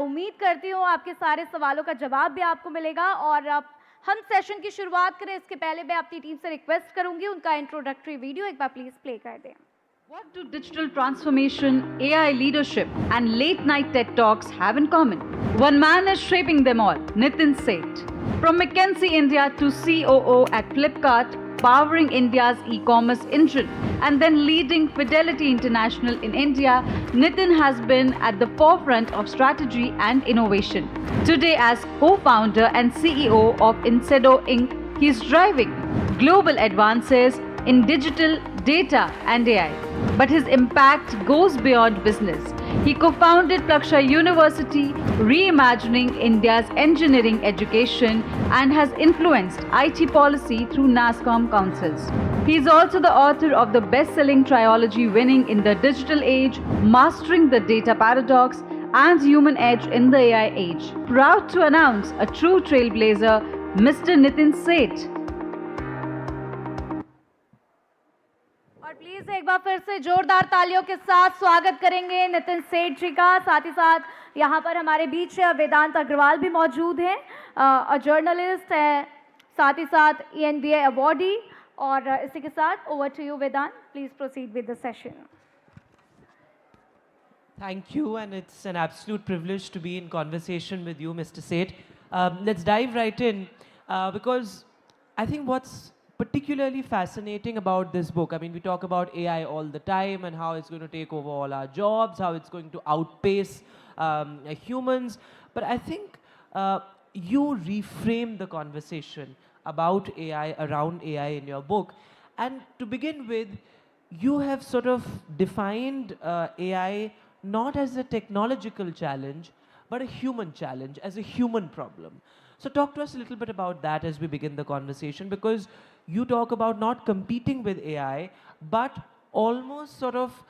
उम्मीद करती हूँ आपके सारे सवालों का जवाब भी आपको मिलेगा और अब हम सेशन की शुरुआत करें इसके पहले मैं अपनी टीम से रिक्वेस्ट करूंगी उनका इंट्रोडक्टरी वीडियो एक बार प्लीज प्ले कर दें। What do digital transformation, AI leadership, and late night TED Talks have in common? One man is shaping them all, Nitin Seth. From McKinsey India to COO at Flipkart, powering India's e-commerce engine, and then leading Fidelity International in India, Nitin has been at the forefront of strategy and innovation. Today, as co-founder and CEO of Incedo Inc., he is driving global advances in digital, data, and AI. But his impact goes beyond business. He co-founded Plaksha University, reimagining India's engineering education, and has influenced IT policy through NASSCOM councils. He is also the author of the best-selling trilogy Winning in the Digital Age, Mastering the Data Paradox, and Human Edge in the AI Age. Proud to announce a true trailblazer, Mr. Nitin Seth. और please एक बार फिर से जोरदार तालियों के साथ स्वागत करेंगे नितिन सेठ जी का। साथ ही साथ यहाँ पर हमारे बीच वेदांत अग्रवाल भी मौजूद हैं, जर्नलिस्ट है, साथ ही साथ ENBA अवॉर्डी। और इसी के साथ over to you Vedant, please proceed with the session. Thank you, and it's an absolute privilege to be in conversation with you, Mr. Seth. Let's dive right in, because I think what's particularly fascinating about this book, I mean, we talk about AI all the time and how it's going to take over all our jobs, how it's going to outpace humans, but I think you reframe the conversation about AI, around AI in your book. And to begin with, you have sort of defined AI not as a technological challenge, but a human challenge, as a human problem. So talk to us a little bit about that as we begin the conversation, because you talk about not competing with AI, but almost sort of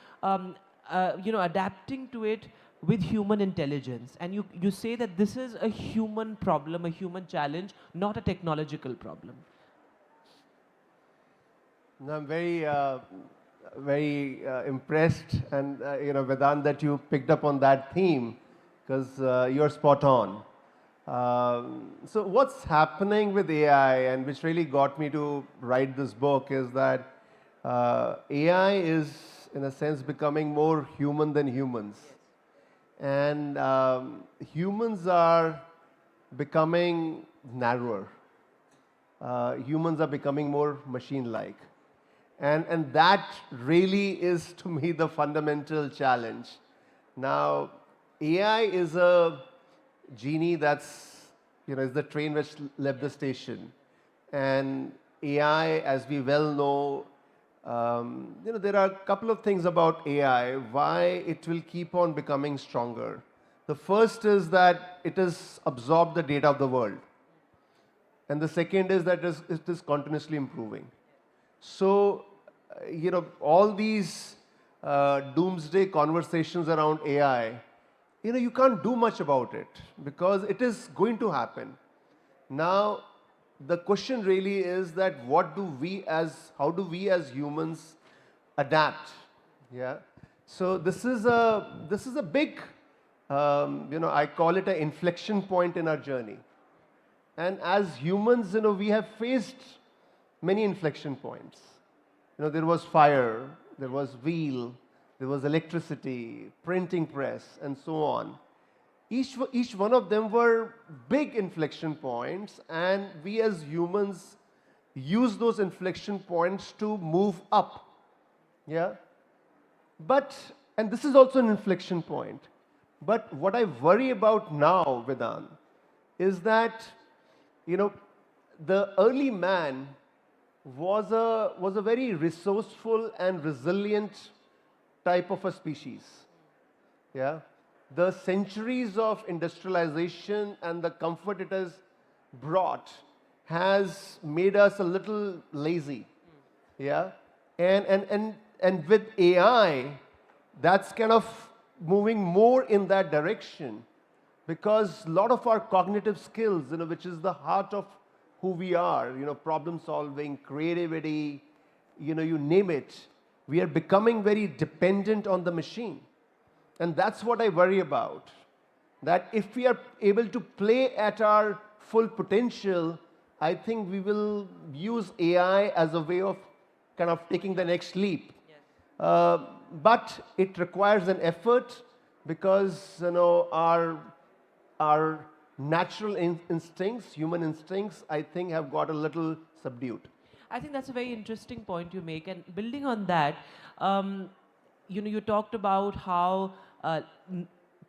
adapting to it with human intelligence. And you say that this is a human problem, a human challenge, not a technological problem. I'm very impressed, and Vedant, that you picked up on that theme, because you're spot on. So what's happening with AI, and which really got me to write this book, is that AI is, in a sense, becoming more human than humans. And humans are becoming narrower. Humans are becoming more machine-like. And that really is, to me, the fundamental challenge. Now, AI is a genie that's, is the train which left the station. And AI, as we well know, there are a couple of things about AI, why it will keep on becoming stronger. The first is that it has absorbed the data of the world. And the second is that it is continuously improving. So, all these doomsday conversations around AI, you can't do much about it because it is going to happen. Now, the question really is that how do we as humans adapt? Yeah. So this is a big, I call it an inflection point in our journey. And as humans, we have faced many inflection points. There was fire, there was wheel, there was electricity, printing press, and so on. Each one of them were big inflection points, and we as humans use those inflection points to move up. Yeah? And this is also an inflection point. But what I worry about now, Vedant, is that, the early man was a very resourceful and resilient type of a species. Yeah? The centuries of industrialization and the comfort it has brought has made us a little lazy. Yeah? And with AI, that's kind of moving more in that direction, because a lot of our cognitive skills, which is the heart of who we are, problem solving, creativity, you name it, we are becoming very dependent on the machine. And that's what I worry about. that if we are able to play at our full potential, I think we will use AI as a way of kind of taking the next leap. Uh, but it requires an effort because our natural instincts, human instincts, I think have got a little subdued. I think that's a very interesting point you make. And building on that, you talked about how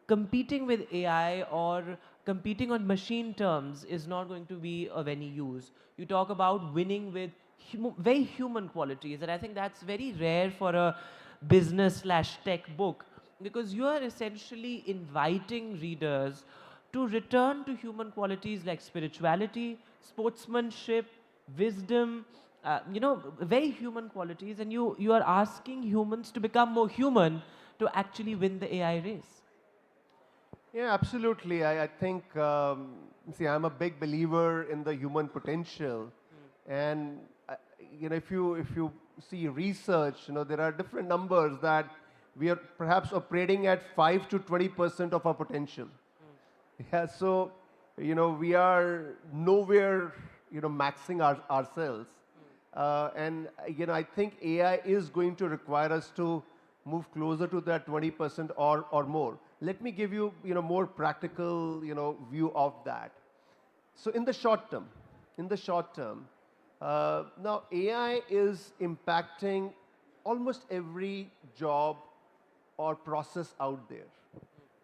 competing with AI or competing on machine terms is not going to be of any use. You talk about winning with very human qualities, and I think that's very rare for a business/tech book, because you are essentially inviting readers to return to human qualities like spirituality, sportsmanship, wisdom, very human qualities, and you are asking humans to become more human to actually win the AI race. Yeah, absolutely. I think, see, I'm a big believer in the human potential. And, if you see research, there are different numbers that we are perhaps operating at 5 to 20% of our potential. Yeah, so, we are nowhere, maxing ourselves. And, I think AI is going to require us to move closer to that 20% or more. Let me give you, more practical, view of that. So in the short term, now AI is impacting almost every job or process out there.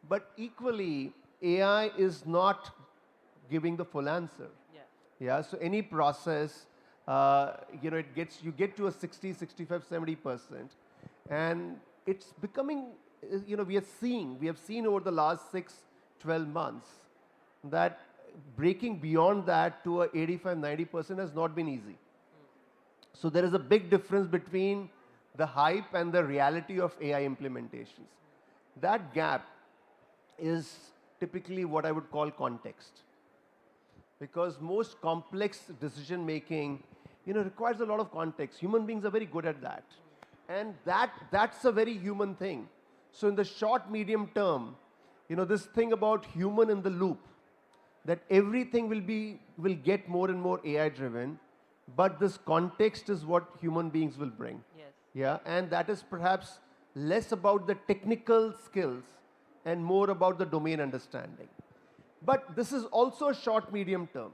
But equally, AI is not giving the full answer. Yeah. Yeah, so any process, you get to a 60, 65, 70%, and it's becoming, we have seen over the last 6, 12 months that breaking beyond that to a 85, 90% has not been easy. So there is a big difference between the hype and the reality of AI implementations. That gap is typically what I would call context. Because most complex decision making, requires a lot of context. Human beings are very good at that. And that's a very human thing. So in the short, medium term, this thing about human in the loop, that everything will get more and more AI driven, but this context is what human beings will bring. Yes. Yeah, and that is perhaps less about the technical skills and more about the domain understanding. But this is also short, medium term.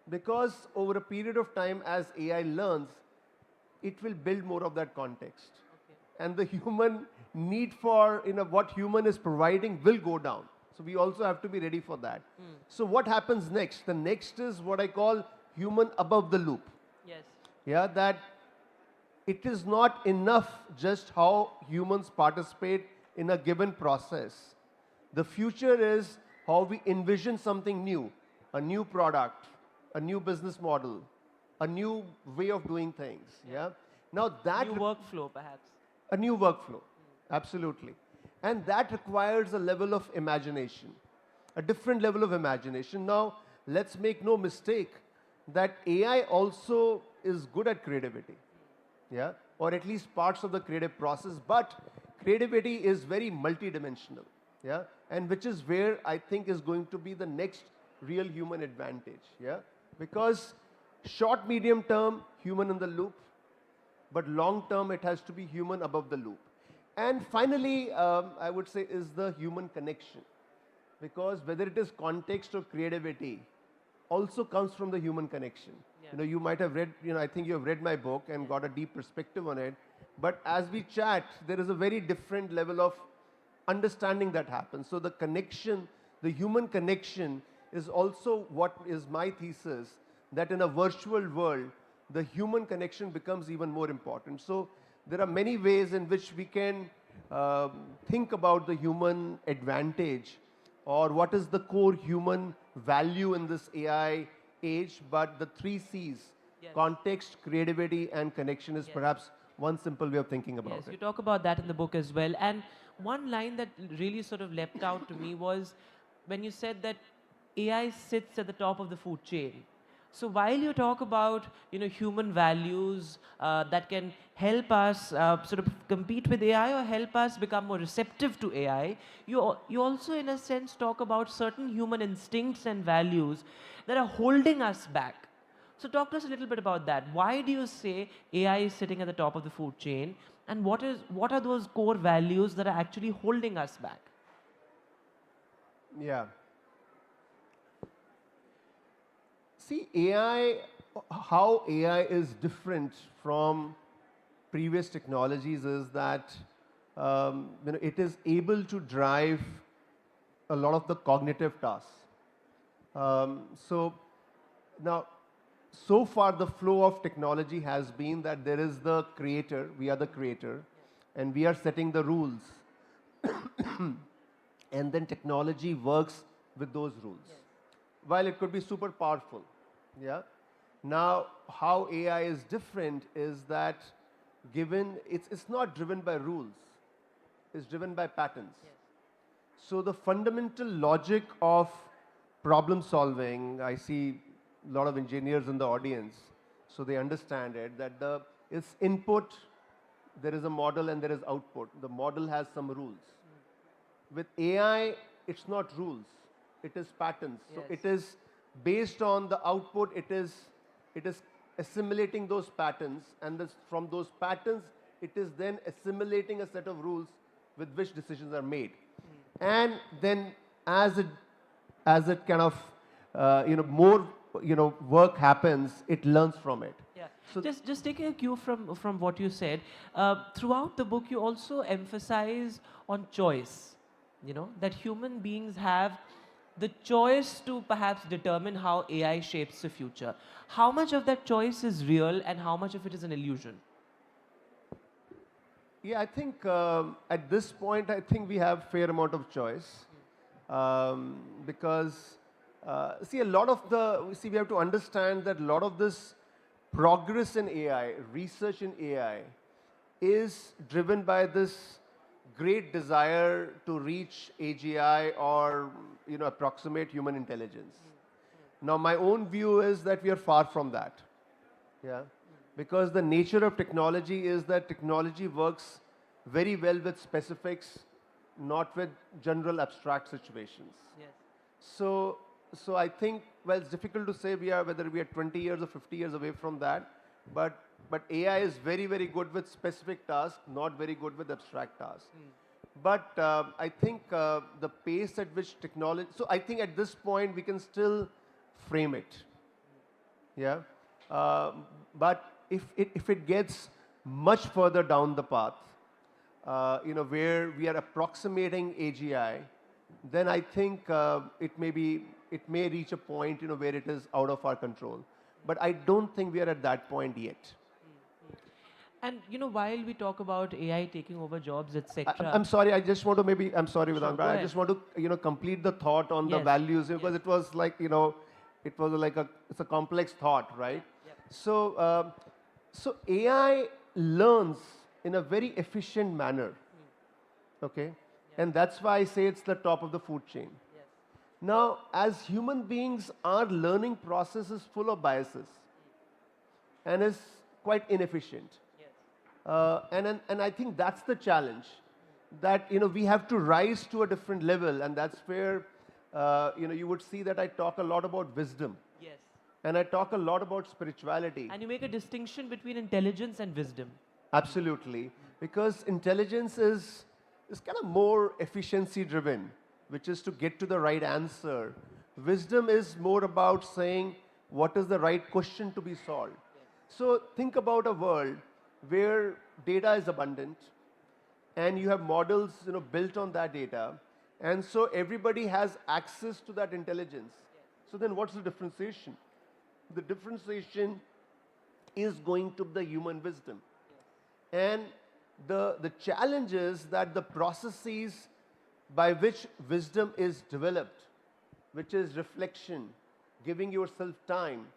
Because over a period of time, as AI learns, it will build more of that context. Okay. And the human need for what human is providing will go down. So we also have to be ready for that. So what happens next? The next is what I call human above the loop. Yes. Yeah, that it is not enough just how humans participate in a given process. The future is how we envision something new, a new product, a new business model, a new way of doing things. Yeah. Now that New workflow, perhaps. a new workflow, absolutely, and that requires a level of imagination, a different level of imagination. Now, let's make no mistake that AI also is good at creativity, yeah, or at least parts of the creative process. But creativity is very multidimensional, yeah, and which is where I think is going to be the next real human advantage, yeah, because short, medium term, human in the loop, but long term, it has to be human above the loop. And finally, I would say is the human connection, because whether it is context or creativity, also comes from the human connection. Yeah. You might have read, I think you have read my book and got a deep perspective on it. But as we chat, there is a very different level of understanding that happens. So the connection, the human connection, is also what is my thesis, that in a virtual world, the human connection becomes even more important. So there are many ways in which we can think about the human advantage, or what is the core human value in this AI age. But the 3 C's, Yes. context, creativity, and connection, is Yes. perhaps one simple way of thinking about Yes, you it. talk about that in the book as well. And one line that really sort of leapt out to me was when you said that AI sits at the top of the food chain. So while you talk about human values that can help us sort of compete with AI or help us become more receptive to AI, you also in a sense talk about certain human instincts and values that are holding us back. So talk to us a little bit about that. Why do you say AI is sitting at the top of the food chain, and what are those core values that are actually holding us back? Yeah. See, AI, how AI is different from previous technologies is that it is able to drive a lot of the cognitive tasks. So now, so far the flow of technology has been that there is the creator, we are the creator, and we are setting the rules. And then technology works with those rules. While it could be super powerful, yeah. Now, how AI is different is that given it's not driven by rules, it's driven by patterns. So the fundamental logic of problem solving, I see a lot of engineers in the audience, so they understand it, that it's input, there is a model and there is output. The model has some rules. With AI, it's not rules, it is patterns. So it is based on the output, it is assimilating those patterns, and from those patterns, it is then assimilating a set of rules with which decisions are made. And then as it kind of, more, work happens, it learns from it. Yeah. So Just taking a cue from what you said, throughout the book you also emphasize on choice, that human beings have the choice to perhaps determine how AI shapes the future. How much of that choice is real and how much of it is an illusion? yeah, I think at this point, I think we have fair amount of choice because see we have to understand that a lot of this progress in AI, research in AI, is driven by this great desire to reach AGI or approximate human intelligence. Now, my own view is that we are far from that. Yeah, because the nature of technology is that technology works very well with specifics, not with general abstract situations. Yes. So I think, well, it's difficult to say whether we are 20 years or 50 years away from that, but AI is very, very good with specific tasks, not very good with abstract tasks. But I think the pace at which technology, so I think at this point we can still frame it. Yeah. But if it gets much further down the path, where we are approximating AGI, then I think it may reach a point, where it is out of our control. But I don't think we are at that point yet. And while we talk about AI taking over jobs, etc. I'm sorry. I just want to I'm sorry, Vedant, Go but I ahead. just want to complete the thought on the Yes. values because it was like it was like it's a complex thought, right? So so AI learns in a very efficient manner, okay, and that's why I say it's the top of the food chain. Now, as human beings, our learning process is full of biases and is quite inefficient. And I think that's the challenge, that we have to rise to a different level, and that's where you would see that I talk a lot about wisdom, Yes. and I talk a lot about spirituality. And you make a distinction between intelligence and wisdom. Absolutely, because intelligence is kind of more efficiency driven, which is to get to the right answer. Wisdom is more about saying what is the right question to be solved. So think about a world where data is abundant and you have models built on that data, and so everybody has access to that intelligence. So then what's the differentiation? The differentiation is going to the human wisdom. And the challenge is that the processes by which wisdom is developed, which is reflection, giving yourself time,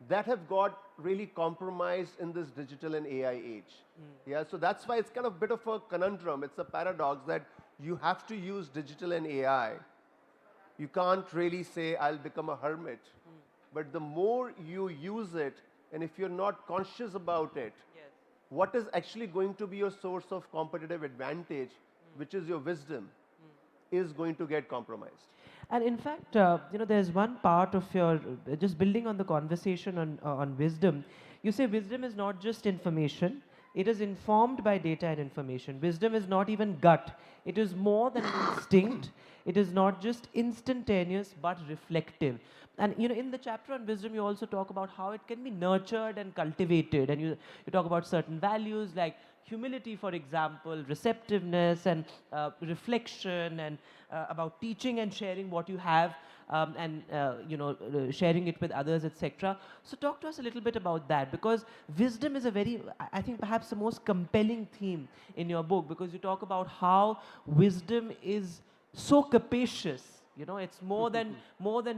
that have got really compromised in this digital and AI age. Yeah, so that's why it's kind of a bit of a conundrum. It's a paradox that you have to use digital and AI. You can't really say, I'll become a hermit. but the more you use it, and if you're not conscious about it, what is actually going to be your source of competitive advantage, which is your wisdom, is going to get compromised. And in fact, there's one part of your, just building on the conversation on wisdom, you say wisdom is not just information, it is informed by data and information. Wisdom is not even gut, it is more than an instinct. It is not just instantaneous, but reflective. And in the chapter on wisdom, you also talk about how it can be nurtured and cultivated. And you talk about certain values like humility, for example, receptiveness and reflection, and about teaching and sharing what you have, and sharing it with others, etc. So talk to us a little bit about that, because wisdom is a very, I think perhaps the most compelling theme in your book, because you talk about how wisdom is so capacious. It's more than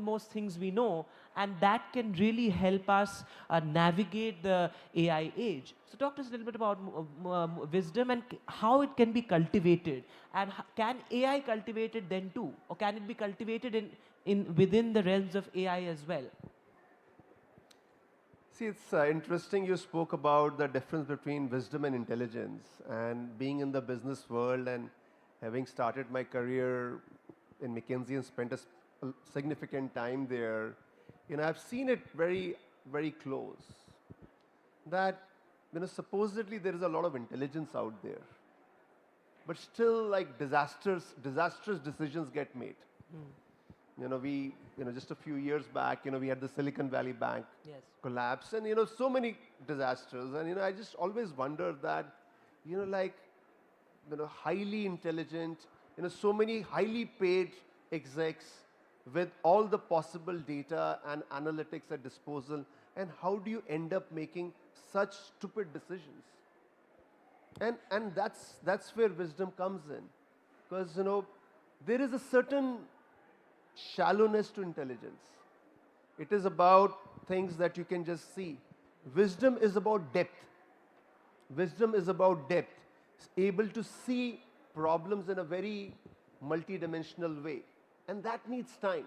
most things we know, and that can really help us navigate the AI age. So talk to us a little bit about wisdom and how it can be cultivated, and can AI cultivate it then too, or can it be cultivated within the realms of AI as well? See, it's interesting you spoke about the difference between wisdom and intelligence, and being in the business world and having started my career in McKinsey and spent a significant time there, I've seen it very, very close. That, supposedly there is a lot of intelligence out there, but still, like, disastrous decisions get made. Just a few years back, we had the Silicon Valley Bank collapse, and so many disasters, and I just always wondered that, highly intelligent, so many highly paid execs with all the possible data and analytics at disposal, and how do you end up making such stupid decisions? And that's where wisdom comes in, because there is a certain shallowness to intelligence. It is about things that you can just see. Wisdom is about depth. Wisdom is about depth. It's able to see problems in a very multi-dimensional way. And that needs time.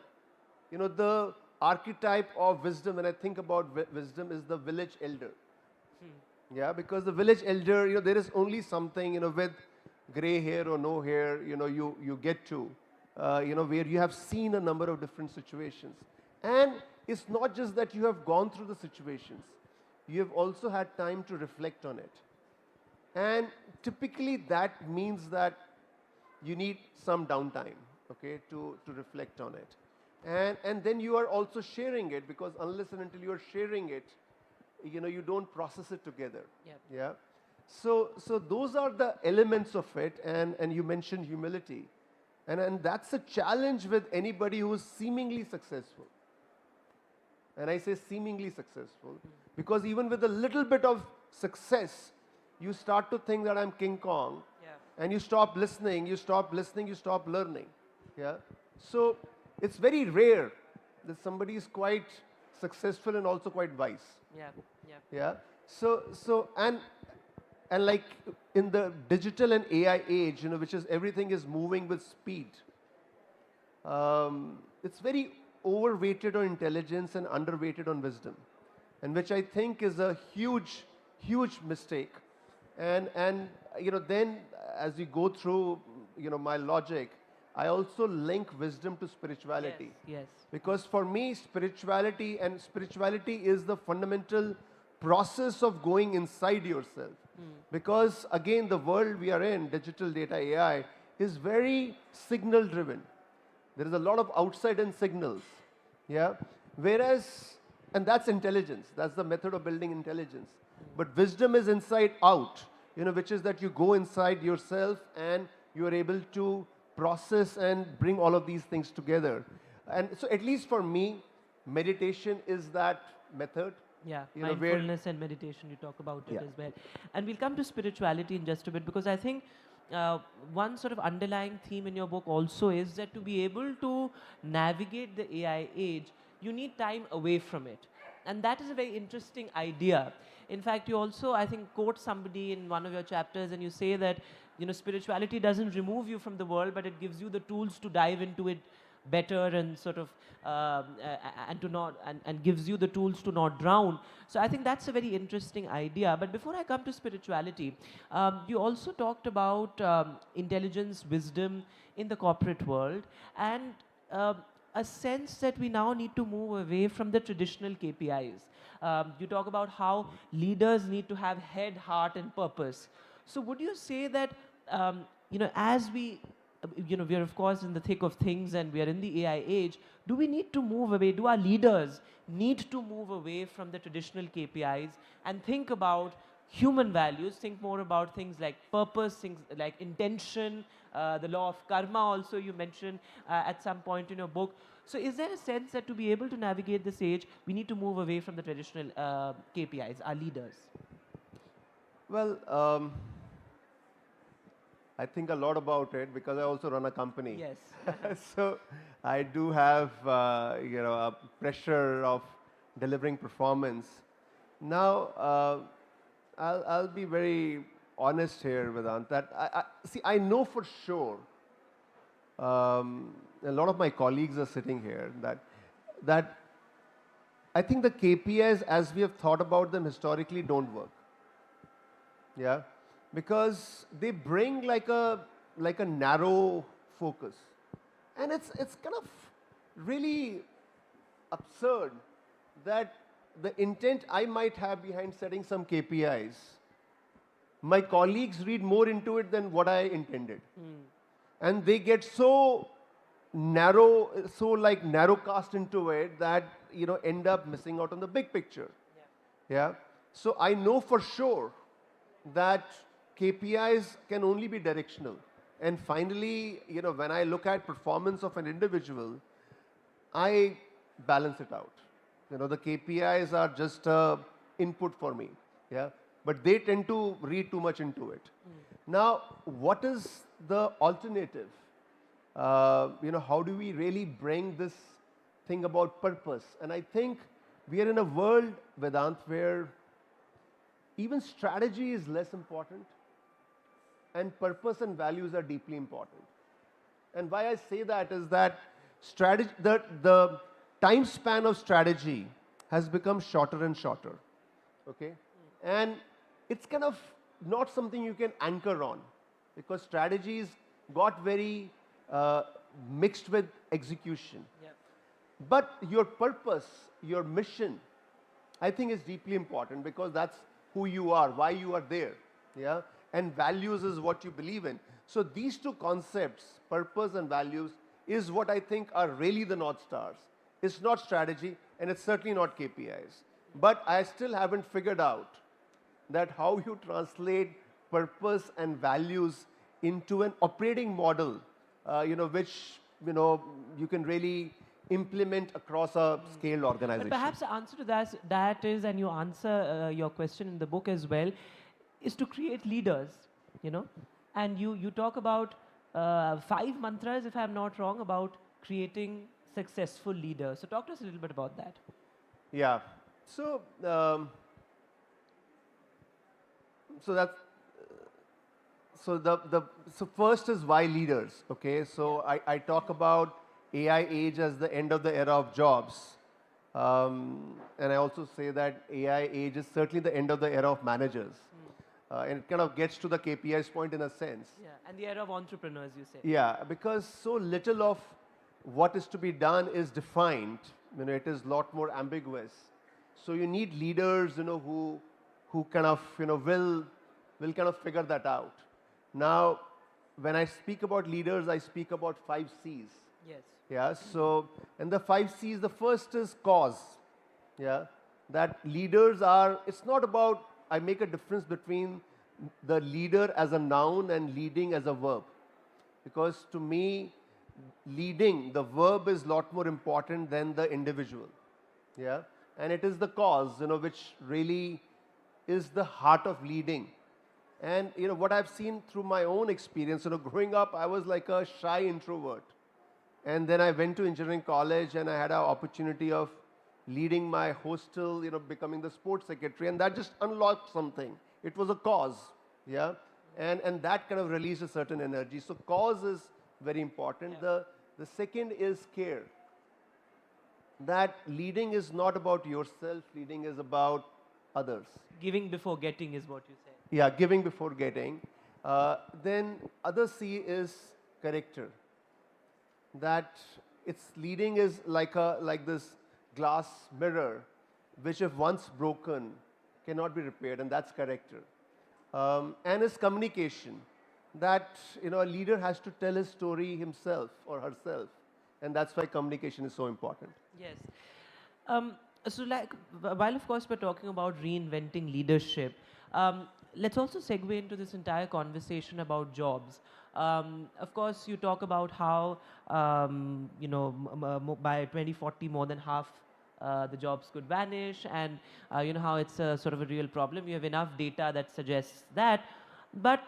The archetype of wisdom, when I think about wisdom, is the village elder. Yeah, because the village elder, there is only something, with gray hair or no hair, you get to, where you have seen a number of different situations. And it's not just that you have gone through the situations, you have also had time to reflect on it. And typically that means that you need some downtime, okay, to reflect on it. And then you are also sharing it, because unless and until you are sharing it, you don't process it together. Yeah. So those are the elements of it, and you mentioned humility. And that's a challenge with anybody who is seemingly successful. And I say seemingly successful, because even with a little bit of success, you start to think that I'm King Kong, and you stop listening, you stop learning. Yeah. So it's very rare that somebody is quite successful and also quite wise. Yeah. So and like in the digital and AI age, which is everything is moving with speed. It's very overweighted on intelligence and underweighted on wisdom, and which I think is a huge mistake. And then as you go through, my logic, I also link wisdom to spirituality. Yes. Because for me, spirituality is the fundamental process of going inside yourself. Because again, the world we are in, digital, data, AI, is very signal driven. There is a lot of outside in signals. Yeah. Whereas, and that's intelligence. That's the method of building intelligence. But wisdom is inside out, which is that you go inside yourself and you are able to process and bring all of these things together. And so at least for me, meditation is that method. Yeah, mindfulness and meditation, you talk about it as well. And we'll come to spirituality in just a bit, because I think one sort of underlying theme in your book also is that to be able to navigate the AI age, you need time away from it. And that is a very interesting idea. In fact, you also, I think, quote somebody in one of your chapters, and you say that, spirituality doesn't remove you from the world, but it gives you the tools to dive into it better and sort of and to not and gives you the tools to not drown. So I think that's a very interesting idea. But before I come to spirituality, you also talked about intelligence, wisdom in the corporate world, and a sense that we now need to move away from the traditional KPIs. You talk about how leaders need to have head, heart, and purpose. So would you say that, as we, we are of course in the thick of things and we are in the AI age, do we need to move away? Do our leaders need to move away from the traditional KPIs and think about human values, think more about things like purpose, things like intention, the law of karma also you mentioned at some point in your book. So is there a sense that to be able to navigate this age, we need to move away from the traditional KPIs, our leaders? Well, I think a lot about it because I also run a company. Yes. So I do have, a pressure of delivering performance. Now, I'll be very honest here, Vedant, that I know for sure, a lot of my colleagues are sitting here, that I think the KPIs as we have thought about them historically don't work. Yeah, because they bring like a narrow focus, and it's kind of really absurd that the intent I might have behind setting some KPIs, my colleagues read more into it than what I intended, and they get so narrow, narrowcast into it that end up missing out on the big picture. Yeah. So I know for sure that KPIs can only be directional. And finally, when I look at performance of an individual, I balance it out. The KPIs are just input for me. Yeah. But they tend to read too much into it. Now, what is the alternative? How do we really bring this thing about purpose? And I think we are in a world, Vedant, where even strategy is less important and purpose and values are deeply important. And why I say that is that strategy, the time span of strategy has become shorter and shorter. Okay? And it's kind of not something you can anchor on because strategies got very mixed with execution. Yeah. But your purpose, your mission, I think is deeply important because that's who you are, why you are there. Yeah? And values is what you believe in. So these two concepts, purpose and values, is what I think are really the North Stars. It's not strategy and it's certainly not KPIs. But I still haven't figured out that how you translate purpose and values into an operating model, which, you can really implement across a scaled organization. But perhaps the answer to that is, and you answer your question in the book as well, is to create leaders, and you talk about 5 mantras, if I'm not wrong, about creating successful leaders. So talk to us a little bit about that. Yeah. So, so first is why leaders. Okay. So I talk about AI age as the end of the era of jobs. And I also say that AI age is certainly the end of the era of managers. And it kind of gets to the KPIs point in a sense. Yeah, and the era of entrepreneurs, you say. Yeah, because so little of what is to be done is defined. It is a lot more ambiguous. So you need leaders, who kind of, will kind of figure that out. Now, when I speak about leaders, I speak about 5 C's. Yes. Yeah, so, and the 5 C's, the first is cause. Yeah, that leaders are, it's not about, I make a difference between the leader as a noun and leading as a verb. Because to me, leading, the verb is a lot more important than the individual. Yeah, and it is the cause, which really is the heart of leading. And, what I've seen through my own experience, growing up, I was like a shy introvert. And then I went to engineering college and I had an opportunity of leading my hostel, becoming the sports secretary, and that just unlocked something. It was a cause, yeah? And that kind of released a certain energy. So cause is very important. The second is care. That leading is not about yourself, leading is about others. Giving before getting is what you said. Yeah, giving before getting. Then other C is character. That its leading is like this glass mirror, which if once broken cannot be repaired, and that's character. And is communication. That a leader has to tell his story himself or herself, and that's why communication is so important. Yes. So, like, while of course we're talking about reinventing leadership, let's also segue into this entire conversation about jobs. Of course, you talk about how by 2040 more than half the jobs could vanish, and how it's a sort of a real problem. You have enough data that suggests that, but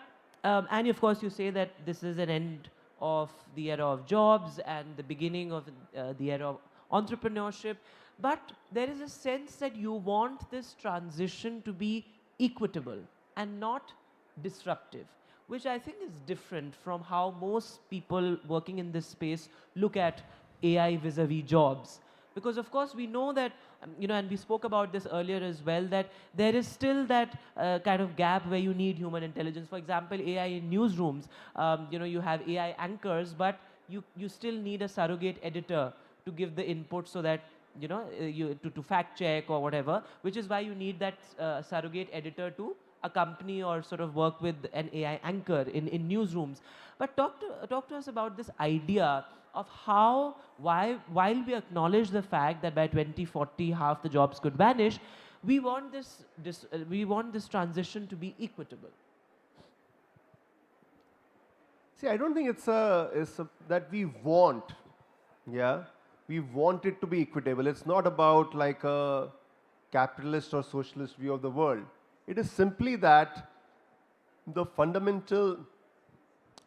and of course you say that this is an end of the era of jobs and the beginning of the era of entrepreneurship. But there is a sense that you want this transition to be equitable and not disruptive, which I think is different from how most people working in this space look at AI vis-a-vis jobs. Because of course we know that, and we spoke about this earlier as well, that there is still that kind of gap where you need human intelligence. For example, AI in newsrooms, you have AI anchors, but you still need a surrogate editor to give the input so that, to fact check or whatever, which is why you need that surrogate editor to accompany or sort of work with an AI anchor in newsrooms. But talk to us about this idea of how, while we acknowledge the fact that by 2040 half the jobs could vanish, we want this transition to be equitable. See, I don't think it's that we want, yeah, we want it to be equitable. It's not about like a capitalist or socialist view of the world. It is simply that the fundamental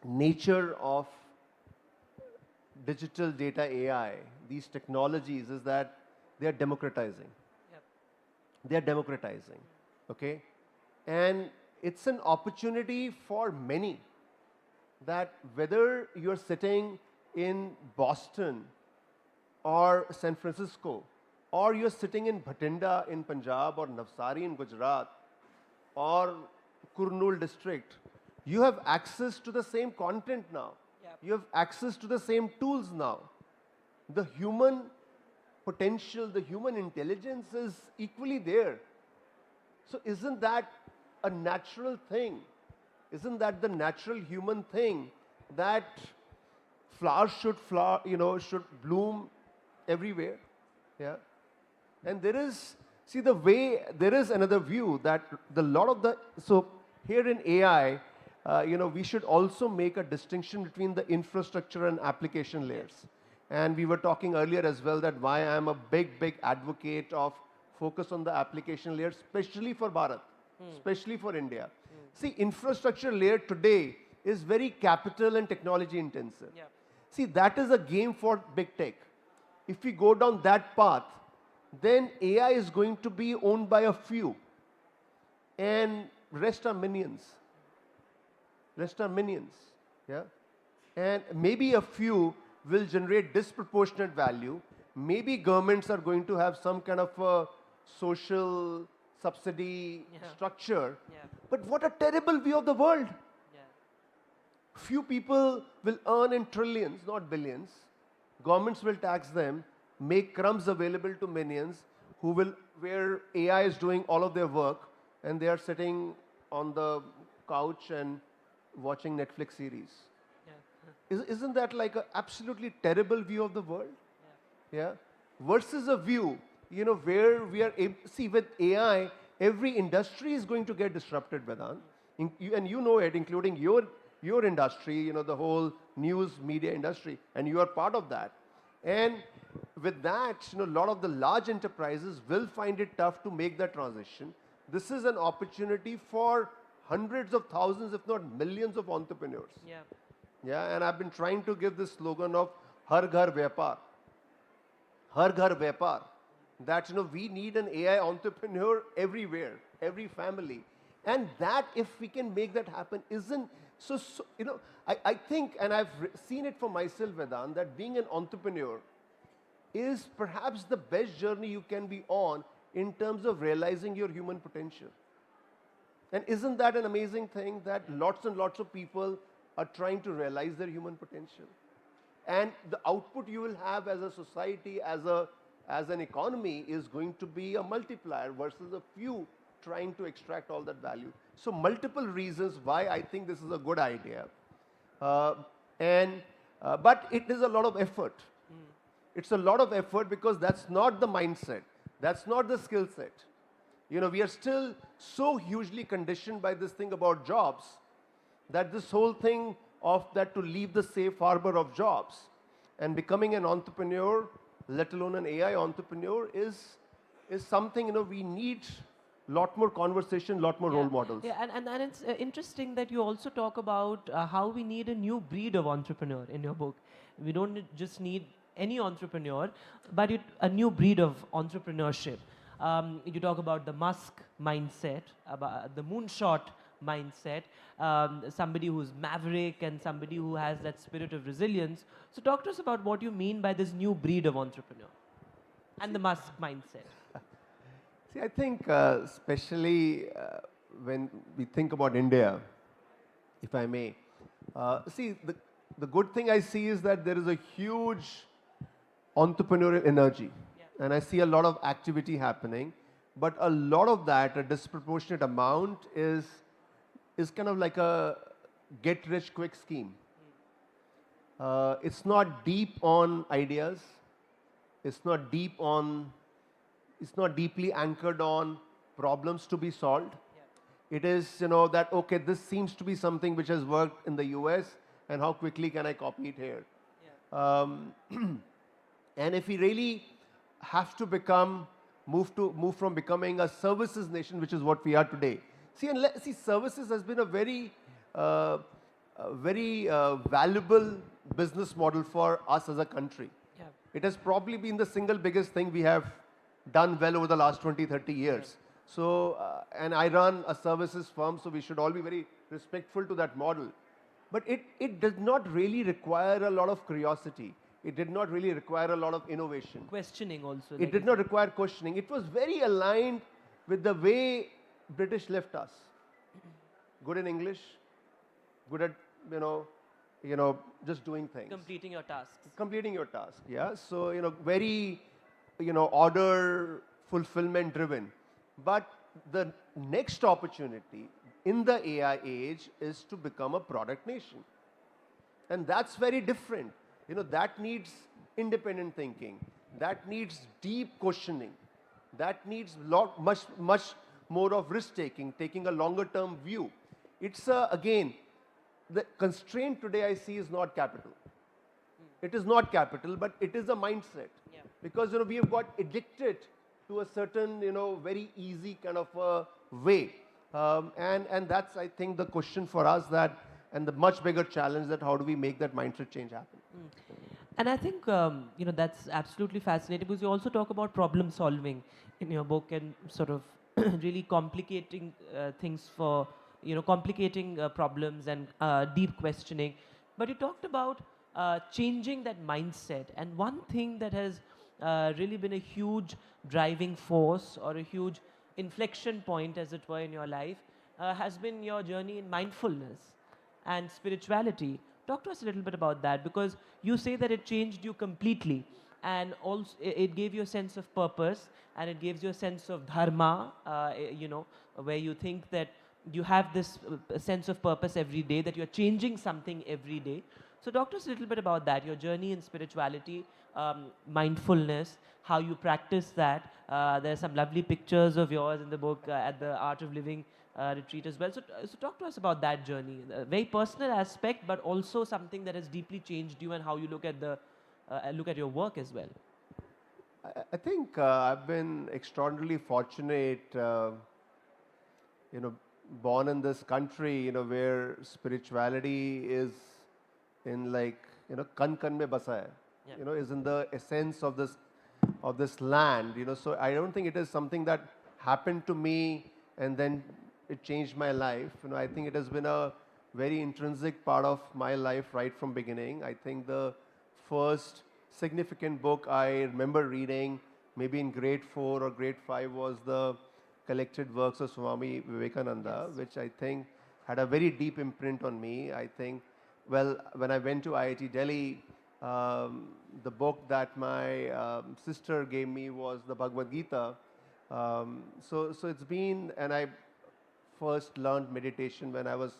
nature of digital data AI, these technologies, is that they are democratizing. Yep. They are democratizing, okay? And it's an opportunity for many that whether you're sitting in Boston or San Francisco, or you're sitting in Bhatinda in Punjab or Navsari in Gujarat, or Kurnool district, you have access to the same content now. Yep. You have access to the same tools now. The human potential, the human intelligence is equally there. So isn't that a natural thing? Isn't that the natural human thing that flowers should should bloom everywhere? Yeah. And there is, see the way, there is another view that so here in AI, we should also make a distinction between the infrastructure and application layers. And we were talking earlier as well that why I am a big advocate of focus on the application layer, especially for Bharat, especially for India. See, infrastructure layer today is very capital and technology intensive. Yeah. See, that is a game for big tech. If we go down that path, then AI is going to be owned by a few, and rest are minions. Rest are minions, yeah? And maybe a few will generate disproportionate value. Maybe governments are going to have some kind of a social subsidy structure. Yeah. But what a terrible view of the world. Yeah. Few people will earn in trillions, not billions. Governments will tax them, make crumbs available to minions where AI is doing all of their work, and they are sitting on the couch and watching Netflix series. Yeah. Isn't that like an absolutely terrible view of the world? Yeah. Versus a view, where we are see, with AI, every industry is going to get disrupted, Vedant. And you know it, including your industry, the whole news media industry, and you are part of that. And with that, a lot of the large enterprises will find it tough to make that transition. This is an opportunity for hundreds of thousands, if not millions of entrepreneurs. Yeah. Yeah, and I've been trying to give this slogan of Har Ghar Vyapar. Har Ghar Vyapar. That, we need an AI entrepreneur everywhere, every family. And that, if we can make that happen, isn't, So you know, I think, and I've seen it for myself, Vedant, that being an entrepreneur is perhaps the best journey you can be on in terms of realizing your human potential. And isn't that an amazing thing that lots and lots of people are trying to realize their human potential? And the output you will have as a society, as an economy, is going to be a multiplier versus a few trying to extract all that value. So multiple reasons why I think this is a good idea. Uh, but it is a lot of effort. It's a lot of effort because that's not the mindset. That's not the skill set. You know, we are still so hugely conditioned by this thing about jobs that this whole thing of that to leave the safe harbor of jobs and becoming an entrepreneur, let alone an AI entrepreneur, is something, you know, we need lot more conversation, lot more role models. Yeah, and it's interesting that you also talk about how we need a new breed of entrepreneur in your book. We don't just need any entrepreneur, but a new breed of entrepreneurship. You talk about the Musk mindset, about the moonshot mindset, somebody who's maverick and somebody who has that spirit of resilience. So talk to us about what you mean by this new breed of entrepreneur and the Musk mindset. See, I think especially when we think about India, if I may, see, the good thing I see is that there is a huge entrepreneurial energy. Yeah. And I see a lot of activity happening, but a lot of that, a disproportionate amount, is kind of like a get-rich-quick scheme. It's not deep on ideas. It's not deeply anchored on problems to be solved. Yeah. It is, you know, that, okay, this seems to be something which has worked in the US, and how quickly can I copy it here? Yeah. And if we really have to move from becoming a services nation, which is what we are today. See, services has been a very valuable business model for us as a country. Yeah. It has probably been the single biggest thing we have done well over the last 20, 30 years. Yeah. So, and I run a services firm, so we should all be very respectful to that model. But it did not really require a lot of curiosity. It did not really require a lot of innovation. Questioning also. It did not require questioning. It was very aligned with the way British left us. Good in English, good at, you know, just doing things. Completing your tasks. Completing your task, yeah. So, you know, very, order fulfillment driven. But the next opportunity in the AI age is to become a product nation. And that's very different. You know, that needs independent thinking. That needs deep questioning. That needs much more of risk-taking, taking a longer-term view. It's, again, the constraint today I see is not capital. It is not capital, but it is a mindset. Yeah. Because, we have got addicted to a certain, very easy kind of way. And that's, I think, the question for us and the much bigger challenge that how do we make that mindset change happen. And I think, that's absolutely fascinating because you also talk about problem solving in your book and sort of really complicating things for, complicating problems and deep questioning. But you talked about changing that mindset. And one thing that has really been a huge driving force or a huge inflection point, as it were, in your life has been your journey in mindfulness and spirituality. Talk to us a little bit about that, because you say that it changed you completely, and also it gave you a sense of purpose, and it gives you a sense of dharma, where you think that you have this sense of purpose every day, that you're changing something every day. So talk to us a little bit about that, your journey in spirituality, mindfulness, how you practice that. There are some lovely pictures of yours in the book at the Art of Living retreat as well. So talk to us about that journey, a very personal aspect, but also something that has deeply changed you and how you look at your work as well. I think I've been extraordinarily fortunate, born in this country, where spirituality is in kan kan mein basa hai, yeah. Is in the essence of this land, So I don't think it is something that happened to me and then it changed my life. I think it has been a very intrinsic part of my life right from beginning. I think the first significant book I remember reading, maybe in grade 4 or grade 5, was the collected works of Swami Vivekananda, which I think had a very deep imprint on me. I think, well, when I went to IIT Delhi, the book that my sister gave me was the Bhagavad Gita. So it's been, and I first learned meditation when I was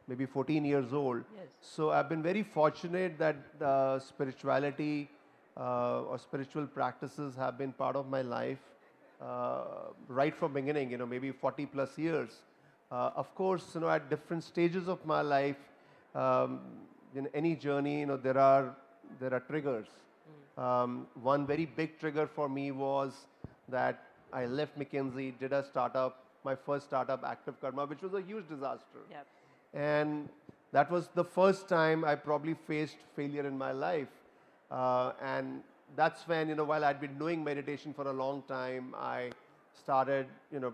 maybe 14 years old. Yes. So I've been very fortunate that spirituality or spiritual practices have been part of my life right from beginning, maybe 40 plus years. Of course, at different stages of my life, in any journey, there are triggers. One very big trigger for me was that I left McKinsey, did a startup, my first startup, Active Karma, which was a huge disaster. Yep. And that was the first time I probably faced failure in my life. And that's when, while I'd been doing meditation for a long time, I started,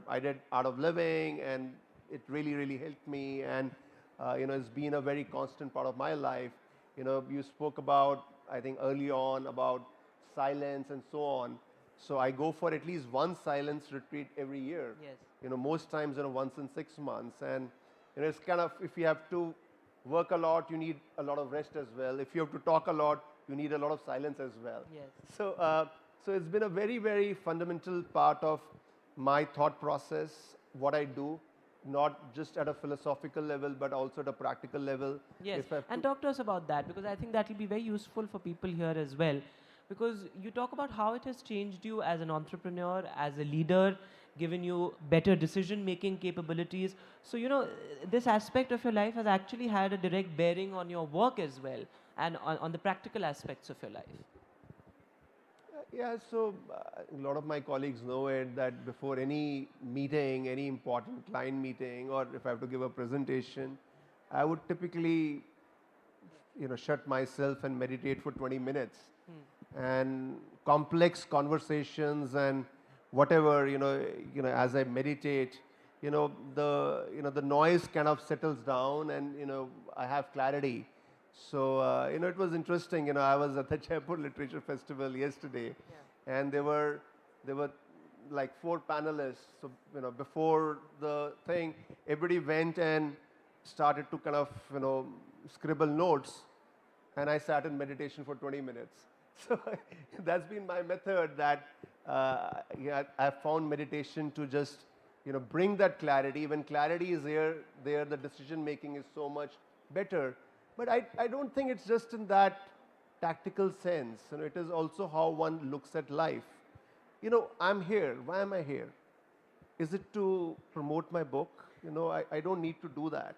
I did Art of Living, and it really, really helped me. And, it's been a very constant part of my life. You spoke about, I think early on, about silence and so on. So I go for at least one silence retreat every year. Yes. Most times, once in 6 months. And, it's kind of, if you have to work a lot, you need a lot of rest as well. If you have to talk a lot, you need a lot of silence as well. Yes. So it's been a very, very fundamental part of my thought process, what I do, not just at a philosophical level, but also at a practical level. Yes, If I have and to- talk to us about that, because I think that will be very useful for people here as well. Because you talk about how it has changed you as an entrepreneur, as a leader, given you better decision-making capabilities. So, this aspect of your life has actually had a direct bearing on your work as well, and on the practical aspects of your life. Yeah, so a lot of my colleagues know it, that before any meeting, any important client meeting, or if I have to give a presentation, I would typically, shut myself and meditate for 20 minutes. And complex conversations and whatever, as I meditate, the noise kind of settles down, and, I have clarity. So, it was interesting. I was at the Jaipur Literature Festival yesterday, and there were like 4 panelists. So, before the thing, everybody went and started to kind of, scribble notes, and I sat in meditation for 20 minutes. So that's been my method, that I found meditation to just, bring that clarity. When clarity is there, the decision making is so much better. But I don't think it's just in that tactical sense. It is also how one looks at life. I'm here. Why am I here? Is it to promote my book? I don't need to do that.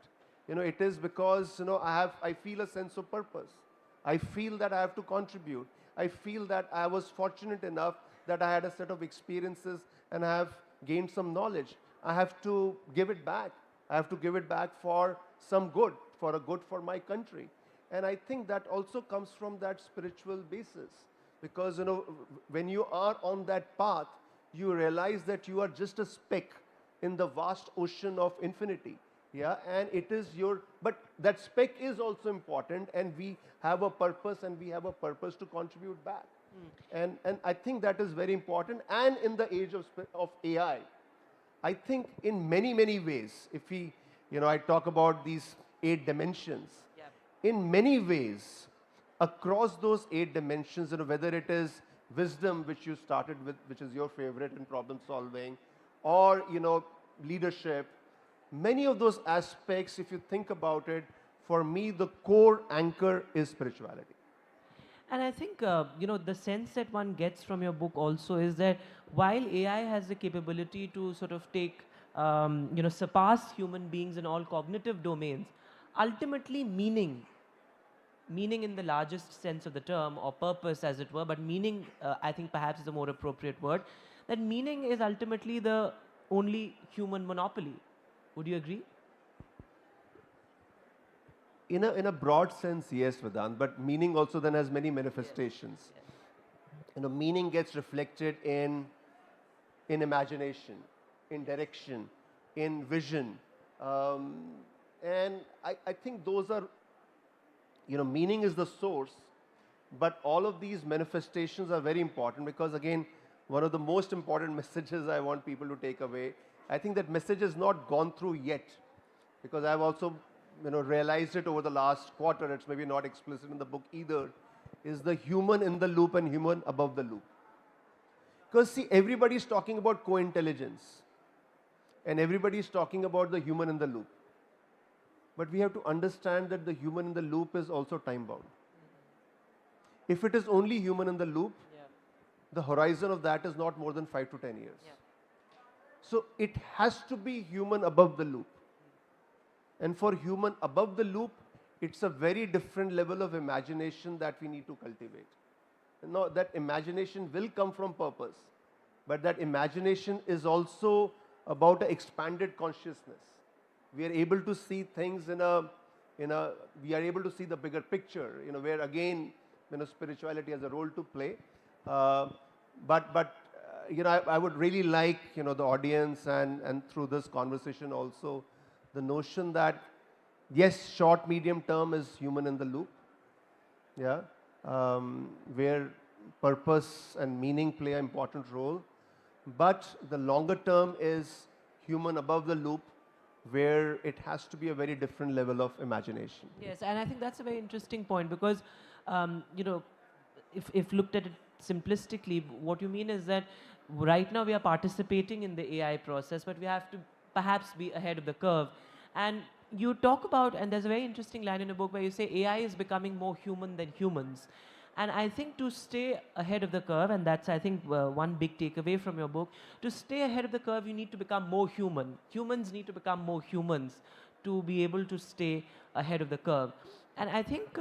It is because, I feel a sense of purpose. I feel that I have to contribute. I feel that I was fortunate enough that I had a set of experiences and I have gained some knowledge. I have to give it back. I have to give it back for some good, for a good for my country. And I think that also comes from that spiritual basis. Because, when you are on that path, you realize that you are just a speck in the vast ocean of infinity. Yeah, and it is but that speck is also important, and we have a purpose, and we have a purpose to contribute back. And I think that is very important. And in the age of AI, I think in many, many ways, if we, I talk about these 8 dimensions, in many ways, across those 8 dimensions, whether it is wisdom, which you started with, which is your favorite in problem solving, or, leadership, many of those aspects, if you think about it, for me, the core anchor is spirituality. And I think, the sense that one gets from your book also is that while AI has the capability to sort of take, surpass human beings in all cognitive domains, ultimately meaning in the largest sense of the term, or purpose as it were, but meaning, I think perhaps is a more appropriate word, that meaning is ultimately the only human monopoly. Would you agree? In a broad sense, yes, Vedant, but meaning also then has many manifestations. Meaning gets reflected in imagination, in direction, in vision. And I think those are, meaning is the source, but all of these manifestations are very important because, again, one of the most important messages I want people to take away, I think that message has not gone through yet because I've also, realized it over the last quarter. It's maybe not explicit in the book either, is the human in the loop and human above the loop. Because see, everybody's talking about co-intelligence and everybody's talking about the human in the loop. But we have to understand that the human in the loop is also time bound. If it is only human in the loop, the horizon of that is not more than 5 to 10 years. So it has to be human above the loop. And for human above the loop, it's a very different level of imagination that we need to cultivate. Now, that imagination will come from purpose, but that imagination is also about an expanded consciousness. We are able to see things we are able to see the bigger picture, where again, spirituality has a role to play. I would really like, the audience and through this conversation also, the notion that, yes, short, medium term is human in the loop, where purpose and meaning play an important role. But the longer term is human above the loop, where it has to be a very different level of imagination. Yes, and I think that's a very interesting point because, if looked at it simplistically, what you mean is that right now we are participating in the AI process, but we have to perhaps be ahead of the curve. And you talk about, and there's a very interesting line in the book where you say AI is becoming more human than humans. And I think to stay ahead of the curve, and that's, I think, one big takeaway from your book, to stay ahead of the curve, you need to become more human. Humans need to become more humans to be able to stay ahead of the curve. And I think,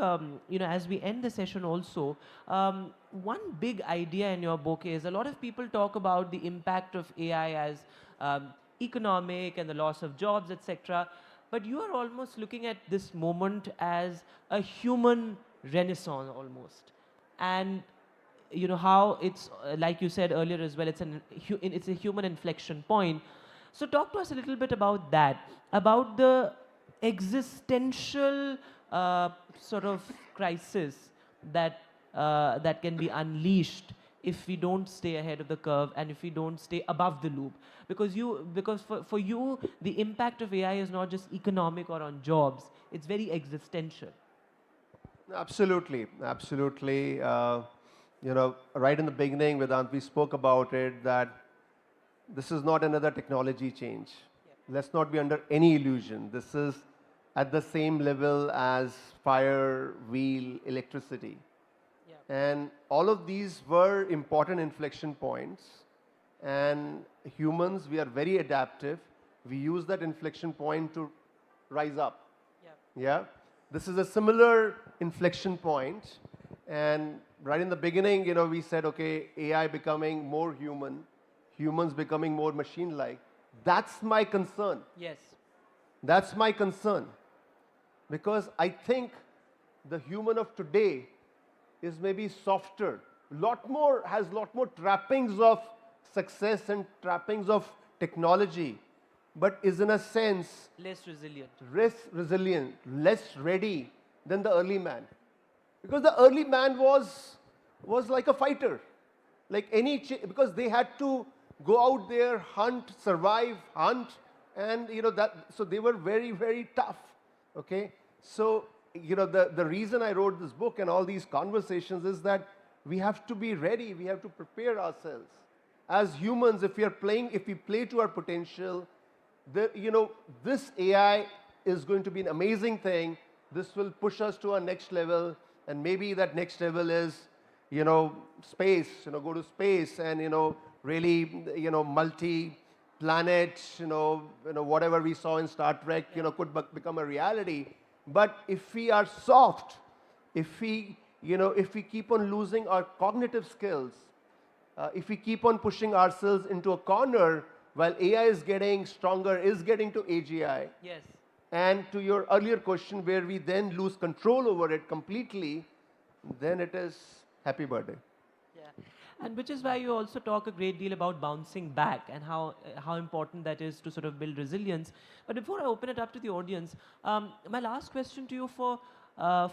as we end the session also, one big idea in your book is a lot of people talk about the impact of AI as economic and the loss of jobs, etc. But you are almost looking at this moment as a human renaissance almost. And how it's, like you said earlier as well, it's a human inflection point. So talk to us a little bit about that, about the existential sort of crisis that can be unleashed if we don't stay ahead of the curve and if we don't stay above the loop. Because for you, the impact of AI is not just economic or on jobs, it's very existential. Absolutely, absolutely. Right in the beginning, Vedant, we spoke about it, that this is not another technology change. Let's not be under any illusion. This is at the same level as fire, wheel, electricity. And all of these were important inflection points. And humans, we are very adaptive. We use that inflection point to rise up. This is a similar inflection point. And right in the beginning, we said, okay, AI becoming more human, humans becoming more machine-like. That's my concern. Yes. That's my concern. Because I think the human of today is maybe softer, has lot more trappings of success and trappings of technology, but is in a sense less resilient, less ready than the early man. Because the early man was like a fighter, like because they had to go out there, hunt, survive, and so they were very, very tough. Okay, so the reason I wrote this book and all these conversations is that we have to be ready. We have to prepare ourselves as humans. If we play to our potential, this AI is going to be an amazing thing. This will push us to our next level, and maybe that next level is, space. Go to space and really, multi-planet. Whatever we saw in Star Trek, could become a reality. But if we are soft, if we keep on losing our cognitive skills, if we keep on pushing ourselves into a corner while AI is getting stronger, is getting to AGI. Yes. And to your earlier question, where we then lose control over it completely, then it is happy birthday. Yeah. And which is why you also talk a great deal about bouncing back and how important that is to sort of build resilience. But before I open it up to the audience, my last question to you for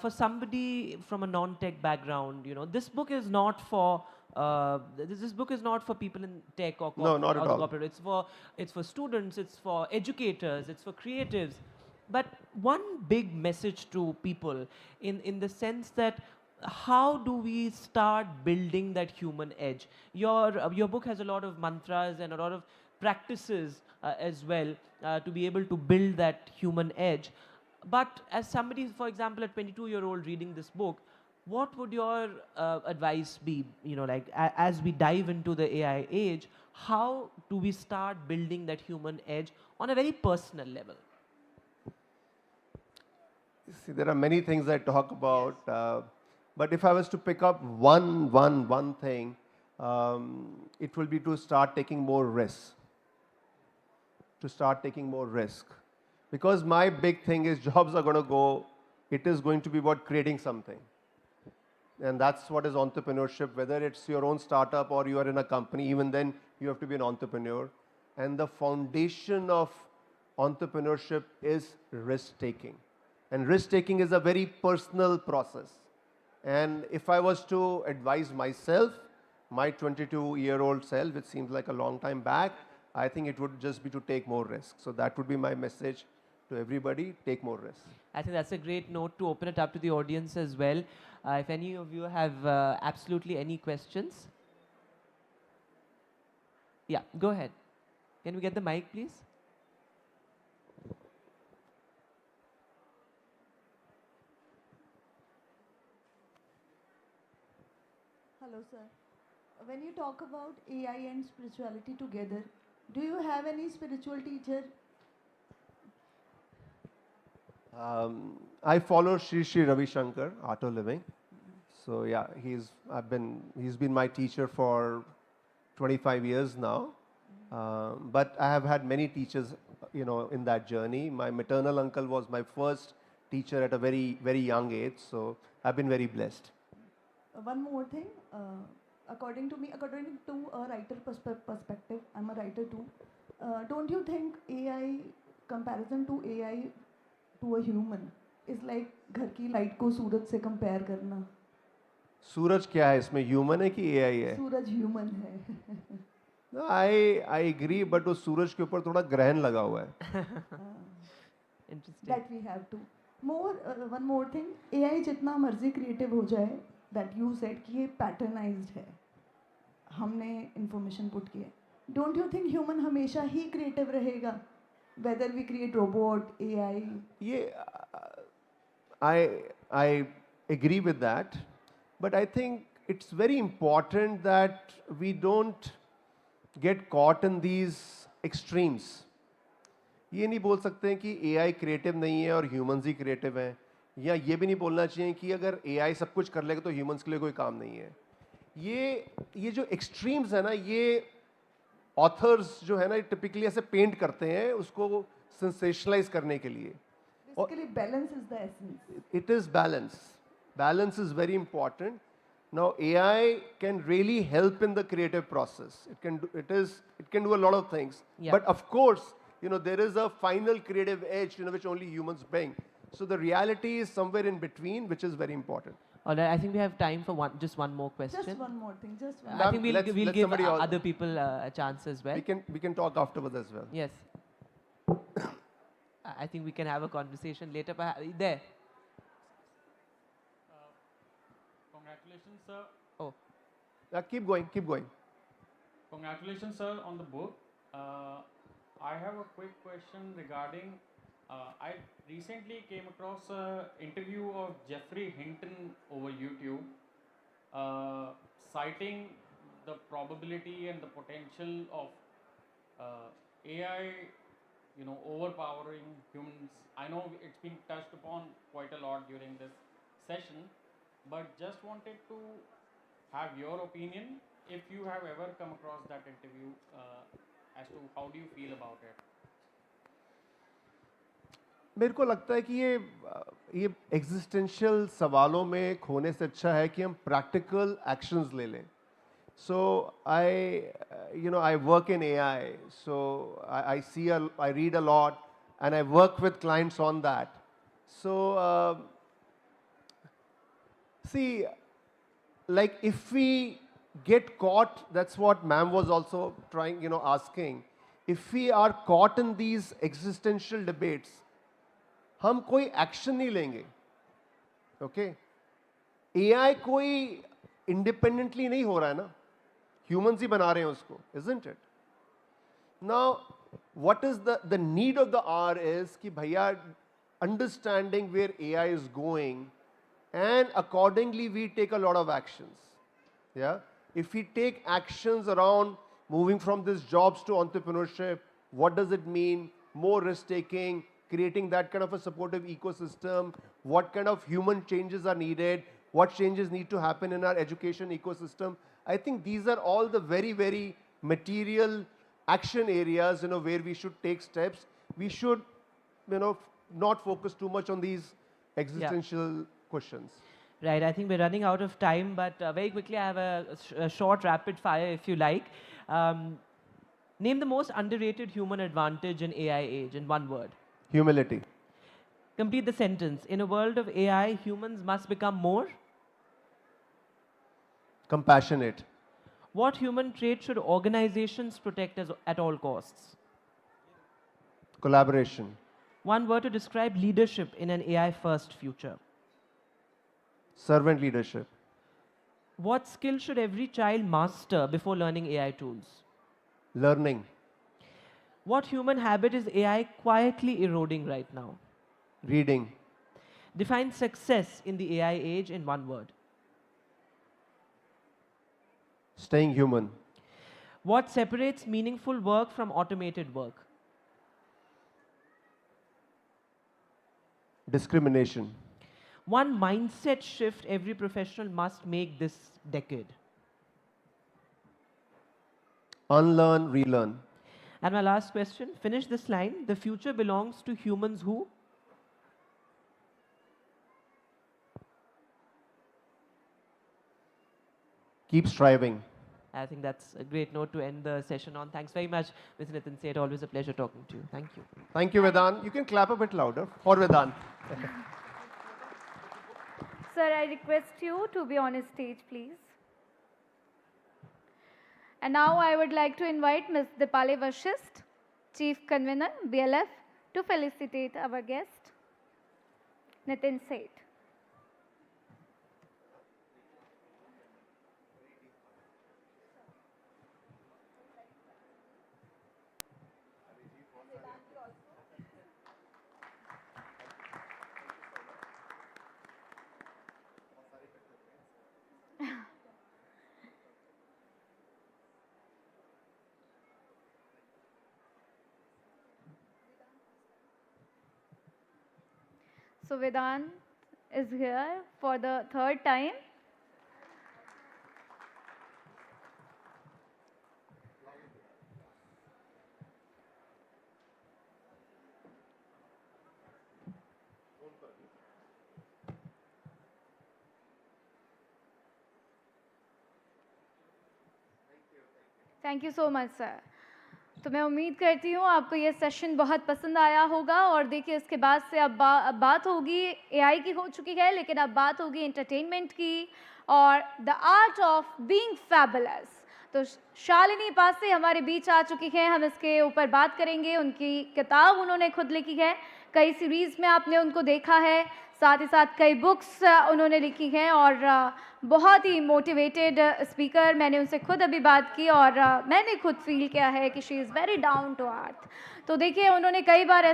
somebody from a non-tech background, you know, this book is not for this book is not for people in tech or No, not corporate at or the all. corporate. It's for students, it's for educators, it's for creatives. But one big message to people in the sense that how do we start building that human edge? Your book has a lot of mantras and a lot of practices as well to be able to build that human edge. But as somebody, for example, a 22-year-old reading this book, what would your advice be? You know, like as we dive into the AI age, how do we start building that human edge on a very personal level? See, there are many things I talk about, but if I was to pick up one thing, it will be to start taking more risks. To start taking more risk, because my big thing is jobs are going to go. It is going to be about creating something, and that's what is entrepreneurship. Whether it's your own startup or you are in a company, even then you have to be an entrepreneur. And the foundation of entrepreneurship is risk taking. And risk taking is a very personal process. And if I was to advise myself, my 22-year-old self, which seems like a long time back, I think it would just be to take more risk. So that would be my message to everybody: take more risk. I think that's a great note to open it up to the audience as well. If any of you have absolutely any questions. Yeah, go ahead. Can we get the mic, please? Hello, sir. When you talk about AI and spirituality together, do you have any spiritual teacher? I follow Sri Ravi Shankar, Art of Living. So yeah, he's been my teacher for 25 years now. But I have had many teachers, you know, in that journey. My maternal uncle was my first teacher at a very young age. So I've been very blessed. One more thing. According to me, according to a writer perspective, I'm a writer too. Don't you think AI comparison to AI to a human is like घर की light को सूरज से compare करना? सूरज क्या है इसमें, human है कि एआई है? सूरज ह्यूमन है. No, I agree, but उस सूरज के ऊपर थोड़ा ग्रहण लगा हुआ है. Interesting. That we have to. One more thing. AI जितना मर्जी क्रिएटिव हो जाए, that you said कि ये पैटर्नाइज्ड है. हमने इंफॉर्मेशन पुट की है. Don't you think human हमेशा ही क्रिएटिव रहेगा? Whether we create robot, AI. I agree with that, but I think it's very important that we don't get caught in these extremes. ये नहीं बोल सकते हैं कि AI क्रिएटिव नहीं है और ह्यूमंस ही क्रिएटिव हैं, या ये भी नहीं बोलना चाहिए कि अगर AI सब कुछ कर लेगा तो ह्यूमंस के लिए कोई काम नहीं है. ये जो एक्सट्रीम्स है ना, ये ऑथर्स जो है ना, टिपिकली ऐसे पेंट करते हैं उसको सेंसेशनलाइज करने के लिए. Basically, balance is the essence. It is balance. Balance is very important. Now AI can really help in the creative process. It can do a lot of things. Yeah. But of course, you know, there is a final creative edge, you know, which only humans bring. So the reality is somewhere in between, which is very important. All right, I think we have time for just one more question. Just one more thing. Just one. I think we'll Let's give somebody else. other people a chance as well. We can talk afterwards as well. Yes. I think we can have a conversation later. There. Congratulations, sir. Oh, Keep going, keep going. Congratulations, sir, on the book. I have a quick question regarding. I recently came across an interview of Jeffrey Hinton over YouTube, citing the probability and the potential of AI, you know, overpowering humans. I know it's been touched upon quite a lot during this session, but just wanted to have your opinion if you have ever come across that interview as to how do you feel about it. मेरे को लगता है कि ये existential सवालों में खोने से अच्छा है कि हम प्रैक्टिकल एक्शंस ले लें. So I work in AI, so I see, I read a lot, and I work with clients on that. So see, like if we get caught, that's what ma'am was also trying, asking. If we are caught in these existential debates, हम कोई action नहीं लेंगे, okay? AI कोई independently नहीं हो रहा है ना, ह्यूमंस ही बना रहे हैं उसको, isn't it? Now, what is the need of the hour is कि भैया understanding where AI is going, and accordingly we take a lot of actions. Yeah, if we take actions around moving from these jobs to entrepreneurship, what does it mean? More risk taking, creating that kind of a supportive ecosystem. What kind of human changes are needed? What changes need to happen in our education ecosystem? I think these are all the very, very material action areas, where we should take steps. We should, not focus too much on these existential questions. Right, I think we're running out of time, but very quickly I have a short rapid fire if you like. Name the most underrated human advantage in AI age in one word. Humility. Complete the sentence. In a world of AI, humans must become more. Compassionate. What human trait should organizations protect at all costs? Collaboration. One word to describe leadership in an AI-first future. Servant leadership. What skill should every child master before learning AI tools? Learning. What human habit is AI quietly eroding right now? Reading. Define success in the AI age in one word. Staying human. What separates meaningful work from automated work? Discrimination. One mindset shift every professional must make this decade. Unlearn, relearn. And my last question, finish this line. The future belongs to humans who? Keep striving. I think that's a great note to end the session on. Thanks very much, Mr. Nitin Seth. Always a pleasure talking to you. Thank you. Thank you, Vedant. You can clap a bit louder for Vedant. Sir, I request you to be on stage, please. And now I would like to invite Ms. Dipali Vashist, Chief Convener, BLF, to felicitate our guest, Nitin Seth. So Vedant is here for the third time. Thank you so much, sir. तो मैं उम्मीद करती हूँ आपको ये session बहुत पसंद आया होगा और देखिए इसके बाद से अब बात होगी एआई की हो चुकी है, लेकिन अब बात होगी एंटरटेनमेंट की और the art of being fabulous. तो शालिनी पासे हमारे बीच आ चुकी हैं, हम इसके ऊपर बात करेंगे। उनकी किताब उन्होंने खुद लिखी है, कई सीरीज़ में आपने उनको देखा है, साथ ही साथ कई बुक्स उन्होंने लिखी हैं और बहुत ही मोटिवेटेड स्पीकर। मैंने उनसे खुद अभी बात की और मैंने खुद फील किया है कि she is very down to earth. तो देखिए उन्होंने कई बार